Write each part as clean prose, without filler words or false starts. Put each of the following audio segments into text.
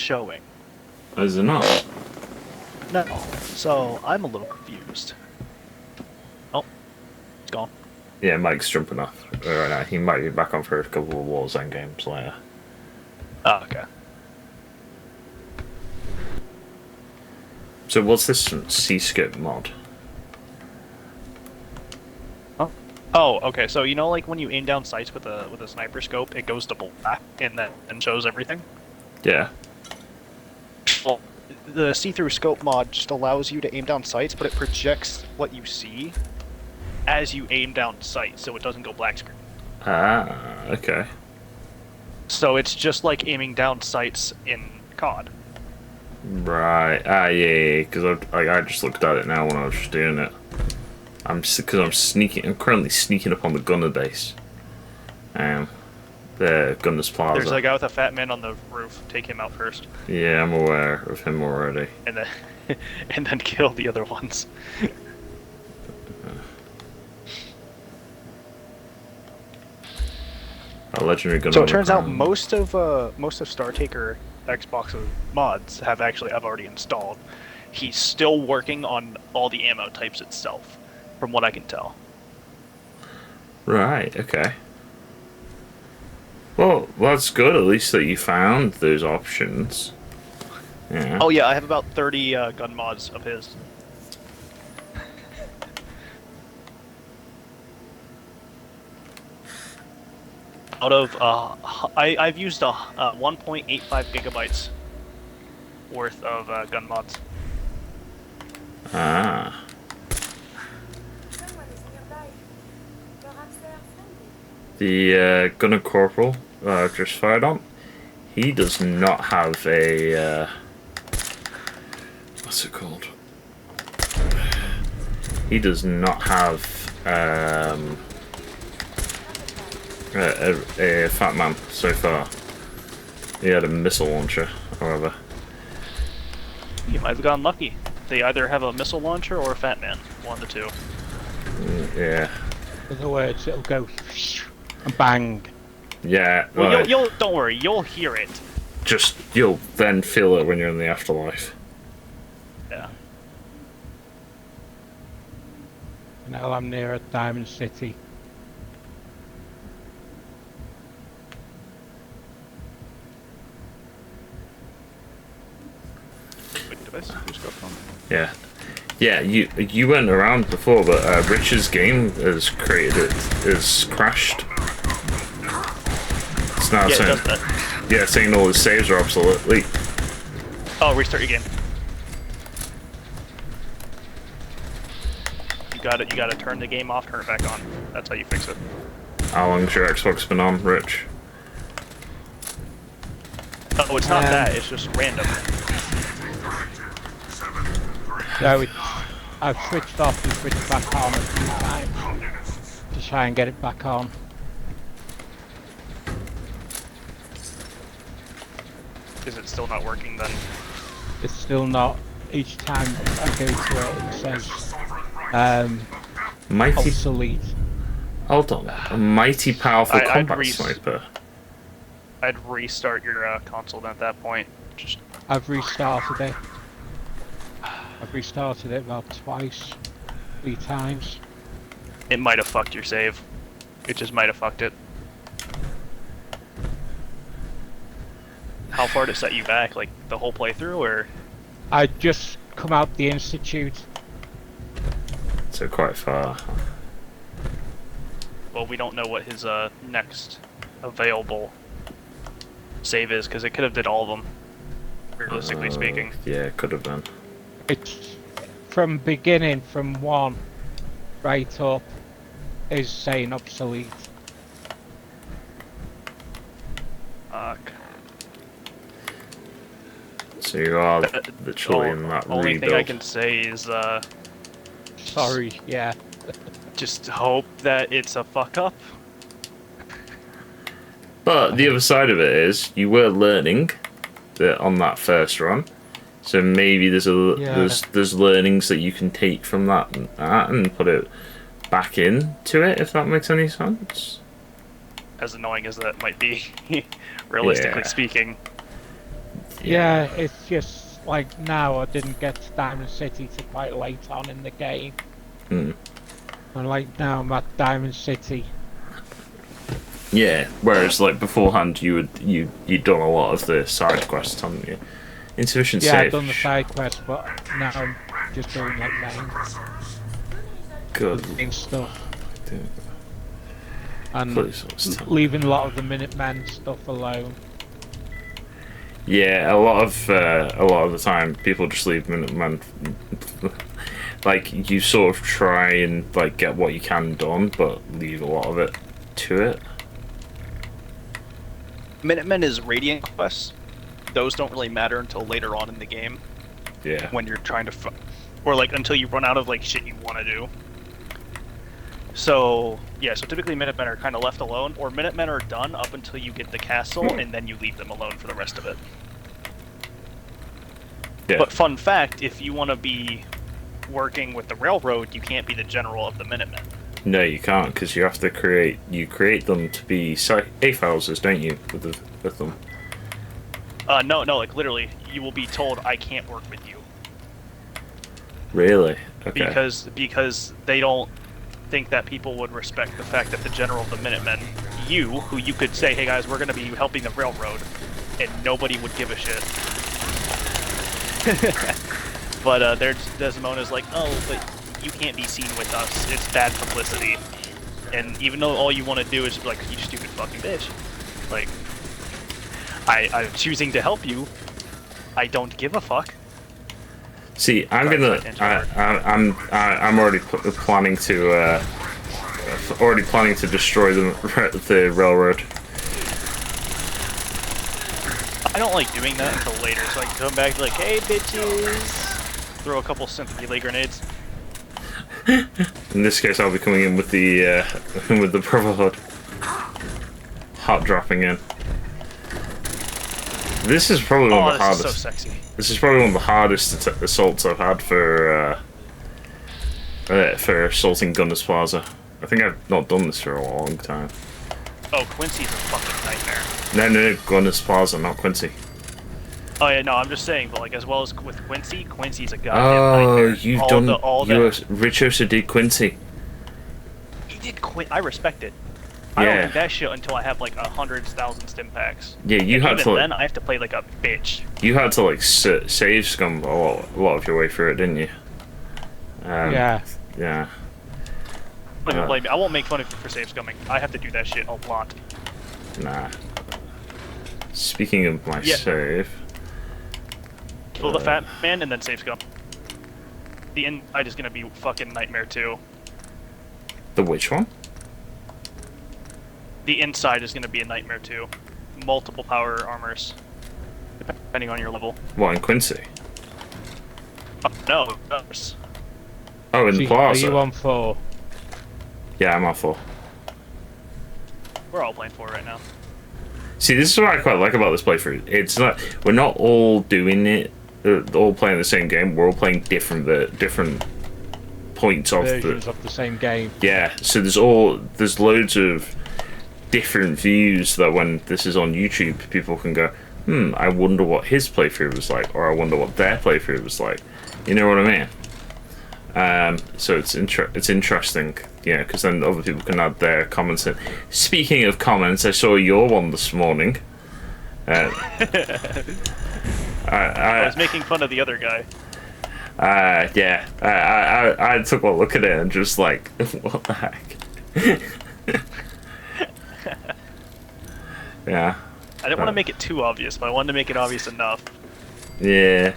showing. Is it not? No, so I'm a little confused. Oh, it's gone. Yeah, Mike's jumping off right now. He might be back on for a couple of Warzone games later. Oh, okay. So what's this C-scope mod? Oh, okay. So you know, like when you aim down sights with a sniper scope, it goes to black and shows everything. Yeah. Well, the see-through scope mod just allows you to aim down sights, but it projects what you see as you aim down sights, so it doesn't go black screen. Ah, okay. So it's just like aiming down sights in COD. Right. Ah, yeah. Because I just looked at it now when I was just doing it. I'm currently sneaking up on the gunner base. The gunner's plaza. There's a guy with a fat man on the roof. Take him out first. Yeah, I'm aware of him already. And then, and then kill the other ones. A legendary gunner. So it turns out most of Startaker Xbox mods I've already installed. He's still working on all the ammo types itself, from what I can tell. Right, okay. Well, that's good, at least that you found those options. Yeah. Oh yeah, I have about 30 gun mods of his. Out of, I've used 1.85 gigabytes worth of gun mods. Ah. The gunner corporal I've just fired on, he does not have a what's it called? He does not have a fat man so far. He had a missile launcher, however. You might have gotten lucky. They either have a missile launcher or a fat man. One of the two. Yeah. In other words, it'll go and bang. Yeah. Well, you'll don't worry. You'll hear it. Just you'll then feel it when you're in the afterlife. Yeah. Now I'm near a Diamond City. Yeah. Yeah, you weren't around before, but Richard's game has crashed. It's now saying all his saves are obsolete. Oh, restart your game. You gotta turn the game off, turn it back on. That's how you fix it. How long's your Xbox been on, Rich? Oh, it's not that, it's just random. So I've switched off and switched back on a few times to try and get it back on. Is it still not working then? It's still not. Each time I go to it, it says obsolete. Hold on. A mighty powerful combat sniper. I'd restart your console then at that point. I've restarted it. I've restarted it about twice, 3 times. It might have fucked your save. It just might have fucked it. How far did it set you back? Like the whole playthrough, or? I just come out the institute. So quite far. Well, we don't know what his next available save is, because it could have did all of them, realistically speaking. Yeah, it could have been. It's from beginning, from 1 right up, is saying obsolete. Fuck. So you are literally in that rebuild. Only thing I can say is, sorry, yeah. just hope that it's a fuck up. But the other side of it is, you were learning on that first run, so maybe there's learnings that you can take from that and put it back into it, if that makes any sense. As annoying as that might be, realistically speaking. Yeah, it's just like now I didn't get to Diamond City till quite late on in the game. Hmm. And like now I'm at Diamond City. Yeah, whereas like beforehand you'd done a lot of the side quests, haven't you? Insufficient Yeah, save. I've done the side quest, but now I'm just doing like Good. main stuff. And Please, leaving a lot of the Minutemen stuff alone. yeah, a lot of the time people just leave Minutemen. Like you sort of try and like get what you can done, but leave a lot of it to it. Minutemen is Radiant quests. Those don't really matter until later on in the game. Yeah. When you're trying to, or like until you run out of like shit you want to do. So yeah, so typically Minutemen are kind of left alone, or Minutemen are done up until you get the castle, and then you leave them alone for the rest of it. Yeah. But fun fact, if you want to be working with the railroad, you can't be the general of the Minutemen. No, you can't, because you have to create them to be safe houses, don't you? With them. No, like literally, you will be told I can't work with you. Really? Okay. Because they don't think that people would respect the fact that the general of the Minutemen, who you could say, hey guys, we're going to be helping the railroad, and nobody would give a shit. But Desdemona's like, oh, but you can't be seen with us. It's bad publicity. And even though all you want to do is just be like, you stupid fucking bitch. Like, I'm choosing to help you. I don't give a fuck. See, I'm already planning to destroy the railroad. I don't like doing that until later, so I can come back and be like, hey bitches, throw a couple synth relay grenades. In this case, I'll be coming in with the Brotherhood. Hot dropping in. This is probably one of the hardest. This is so sexy. This is probably one of the hardest assaults I've had for assaulting Gunners Plaza. I think I've not done this for a long time. Oh, Quincy's a fucking nightmare. No, Gunners Plaza, not Quincy. Oh yeah, no, I'm just saying, but like as well as with Quincy, Quincy's a goddamn nightmare. Richosa did Quincy. He did I respect it. I don't do that shit until I have like 100,000 stim packs. Yeah, you had to. Then I have to play like a bitch. You had to like save scum a lot of your way through it, didn't you? Yeah. Yeah. Blame me. I won't make fun of you for save scumming. I have to do that shit a lot. Nah. Speaking of my save. Kill the fat man and then save scum. The inside is gonna be fucking nightmare too. The which one? The inside is gonna be a nightmare too. Multiple power armors, depending on your level. What, in Quincy? No, others. Oh, in the Plaza. Are you on 4? Yeah, I'm on 4. We're all playing 4 right now. See, this is what I quite like about this playthrough. It's not we're not all doing it, all playing the same game. We're all playing different points of versions of the same game. Yeah, so there's loads of different views that when this is on YouTube, people can go, I wonder what his playthrough was like, or I wonder what their playthrough was like. You know what I mean? So it's interesting, yeah, because then other people can add their comments in. Speaking of comments, I saw your one this morning. I was making fun of the other guy. Yeah, I took a look at it and just like, what the heck? Yeah. I didn't want to make it too obvious, but I wanted to make it obvious enough. Yeah.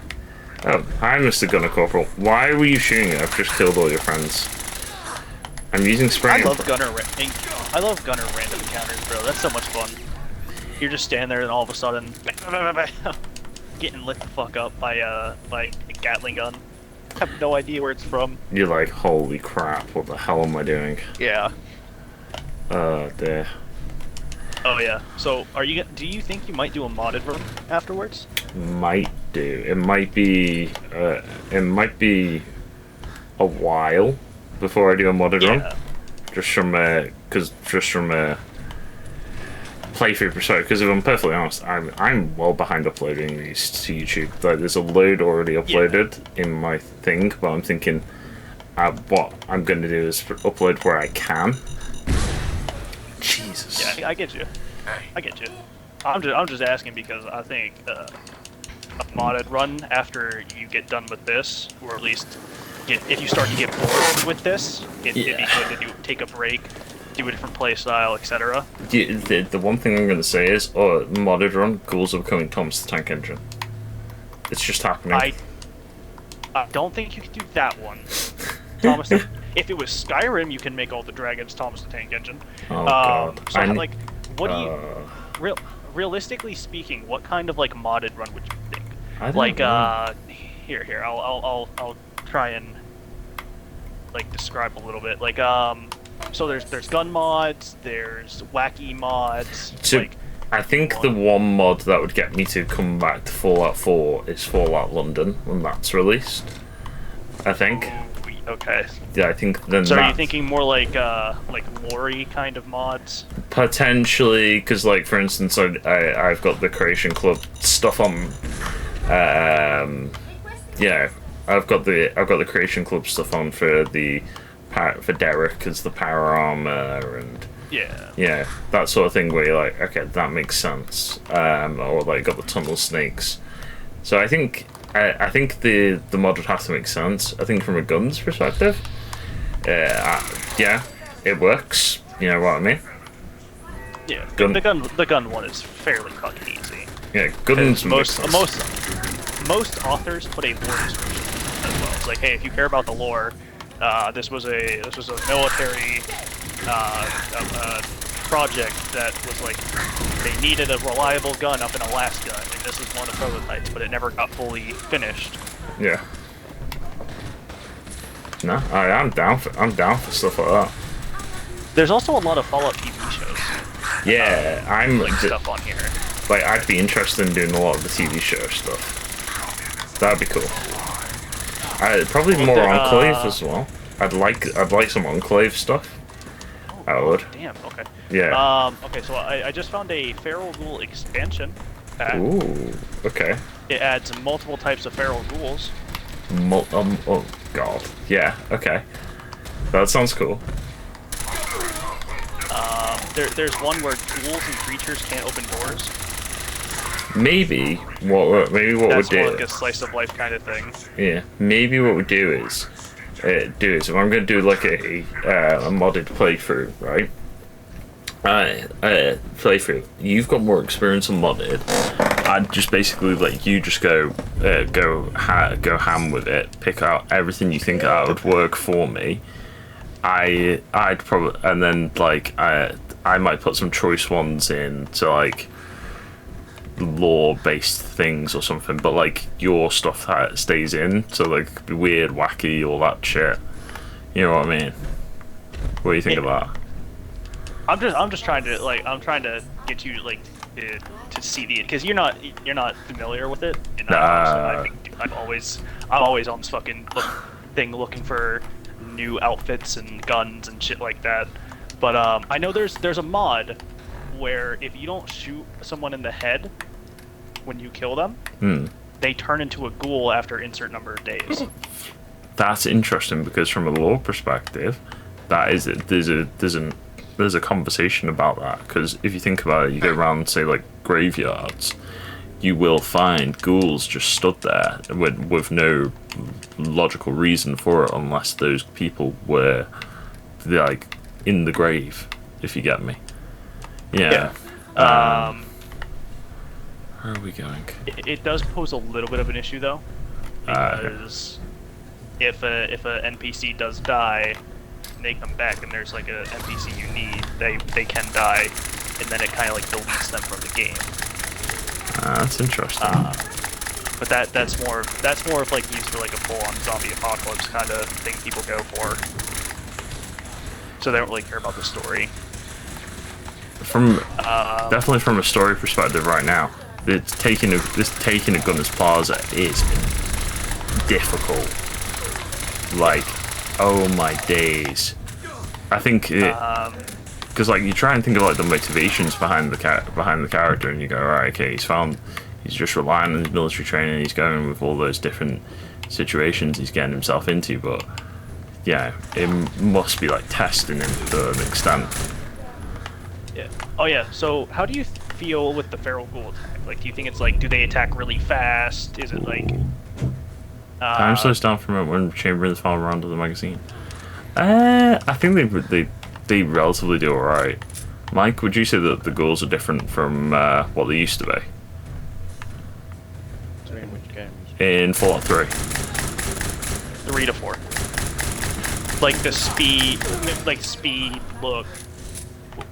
Oh, hi, Mr. Gunner Corporal. Why were you shooting? I've just killed all your friends. I'm using spray. I love gunner random encounters, bro. That's so much fun. You're just standing there and all of a sudden, getting lit the fuck up by a Gatling gun. I have no idea where it's from. You're like, holy crap! What the hell am I doing? Yeah. There. Oh yeah. So, do you think you might do a modded run afterwards? Might do. It might be. It might be a while before I do a modded run. Just from playthrough perspective, because if I'm perfectly honest, I'm well behind uploading these to YouTube. Like, there's a load already uploaded in my thing, but I'm thinking what I'm going to do is upload where I can. Jesus. Yeah, I get you. I get you. I'm just asking because I think a modded run after you get done with this, or at least if you start to get bored with this, it'd be good to take a break, do a different play style, etc. The one thing I'm going to say is, modded run, ghouls are becoming Thomas the Tank Engine. It's just happening. I don't think you can do that one. Thomas, if it was Skyrim, you can make all the dragons Thomas the Tank Engine. Oh god. So like, what do you realistically speaking, what kind of like modded run would you think? I don't know. Here, I'll try and like describe a little bit. Like, so there's gun mods, there's wacky mods. So, like, I think the one mod that would get me to come back to Fallout 4 is Fallout London when that's released. I think. Okay. Yeah, I think then. So are you thinking more like lore-y kind of mods? Potentially, because like for instance, I've got the Creation Club stuff on. Yeah, I've got the Creation Club stuff on for Derek as the power armor and. Yeah, that sort of thing where you're like, okay, that makes sense. Or like got the tunnel snakes. So I think the mod would have to make sense. I think from a guns perspective, yeah, it works. You know what I mean? Yeah, the gun one is fairly fucking easy. Yeah, guns. Most authors put a lore description as well. It's like, hey, if you care about the lore, this was a military project that was like they needed a reliable gun up in Alaska, and this is one of the prototypes, but it never got fully finished. Yeah. No, I'm down for stuff like that. There's also a lot of Fallout TV shows. Yeah, I'm like stuff on here. Like, I'd be interested in doing a lot of the TV show stuff. That'd be cool. Probably more Enclave as well. I'd like some Enclave stuff. I would. Damn. Okay. Yeah. Okay. So I just found a Feral Ghoul expansion pack. Ooh. Okay. It adds multiple types of Feral Ghouls. Oh god. Yeah. Okay. That sounds cool. There's one where ghouls and creatures can't open doors. Maybe what we'd do. That's more like a slice of life kind of thing. Yeah. Maybe what we do is. I'm going to do like a modded playthrough, right? Playthrough. You've got more experience on modded. I'd just basically let you just go ham with it. Pick out everything you think that would work for me. I'd probably, and then like I might put some choice ones in to like lore-based things or something, but like your stuff that stays in, so like weird, wacky, all that shit. You know what I mean? What do you think of that? I'm just trying to get you like to see because you're not familiar with it. You know, I think I'm always on this fucking thing looking for new outfits and guns and shit like that. But I know there's a mod where if you don't shoot someone in the head when you kill them, they turn into a ghoul after insert number of days. That's interesting because from a lore perspective, that is there's a conversation about that, because if you think about it, you go around say like graveyards, you will find ghouls just stood there with no logical reason for it unless those people were like in the grave, if you get me. Yeah. Where are we going? It does pose a little bit of an issue though, because if a NPC does die and they come back and there's like a NPC you need, they can die, and then it kind of like deletes them from the game. That's interesting. But that's more of like used for like a full-on zombie apocalypse kind of thing people go for. So they don't really care about the story. Definitely from a story perspective, right now, taking a Gunners Plaza is difficult. Like, oh my days! I think because like you try and think of like the motivations behind the character, and you go, alright, okay, he's just relying on his military training. He's going with all those different situations he's getting himself into, but yeah, it must be like testing him to an extent. Yeah. Oh yeah. So how do you feel with the feral ghoul attack? Like, do you think it's like, do they attack really fast? Is it like time slows down from when chambering the final round of the magazine? I think they relatively do alright. Mike, would you say that the ghouls are different from what they used to be? In which games? In Fallout 3. 3 to 4. Like the speed, look,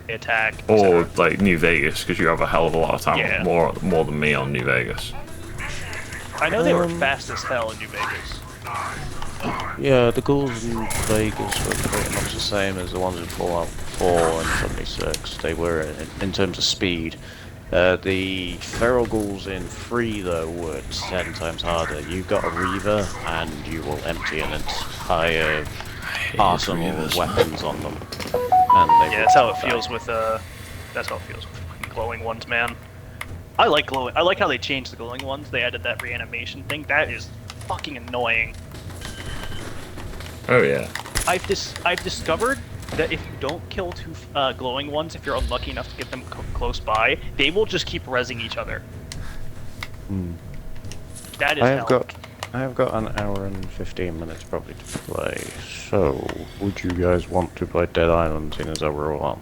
attack. Or like New Vegas, because you have a hell of a lot of time, Yeah. more than me on New Vegas. I know they were fast as hell in New Vegas. Yeah, the ghouls in Vegas were pretty much the same as the ones in Fallout 4 and 76. They were in terms of speed. The feral ghouls in 3 though were 10 times harder. You've got a Reaver and you will empty an entire arsenal of weapons on them. And they Yeah, that's how it feels with fucking glowing ones, man. I like glowing. I like how they changed the glowing ones. They added that reanimation thing. That is fucking annoying. Oh yeah. I've discovered that if you don't kill 2 glowing ones, if you're unlucky enough to get them close by, they will just keep rezzing each other. That is hell. I have got an hour and 15 minutes probably to play. So, would you guys want to play Dead Island seeing as overall on?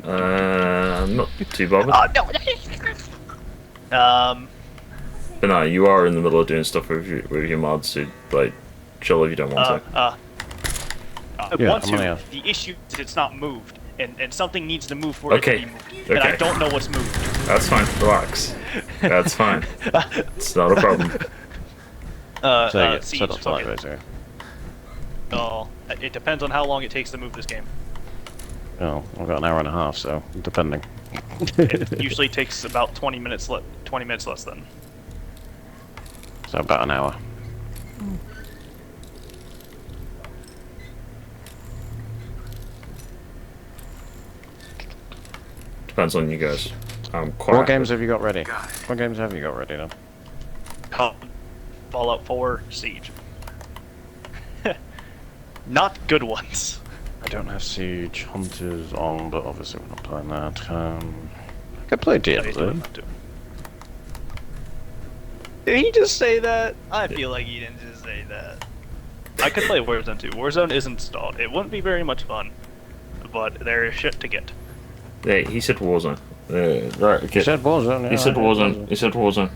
I'm not too bothered. No. But no, you are in the middle of doing stuff with your mods, so like, chill if you don't want to. I Yeah, want I'm to. gonna- The issue is it's not moved, and something needs to move for it Okay, to be moved. And I okay. don't know what's moved. That's fine. Relax. That's fine. It's not a problem. So, Siege, set up fucking- basically. Oh, it depends on how long it takes to move this game. Oh, I've got an hour and a half, so depending. It usually takes about 20 minutes less than. So about an hour. Depends on you guys. I'm quite. What games have you got ready? What games have you got ready then? Fallout 4, Siege. Not good ones. I don't have Siege Hunters on, but obviously we're not playing that. I could play DLZ. Did he just say that? I feel like he didn't just say that. I could play Warzone 2. Warzone is installed. It wouldn't be very much fun, but there is shit to get. Hey, he said Warzone. Right, okay. You said Warzone, yeah. He said I heard Warzone. He said Warzone.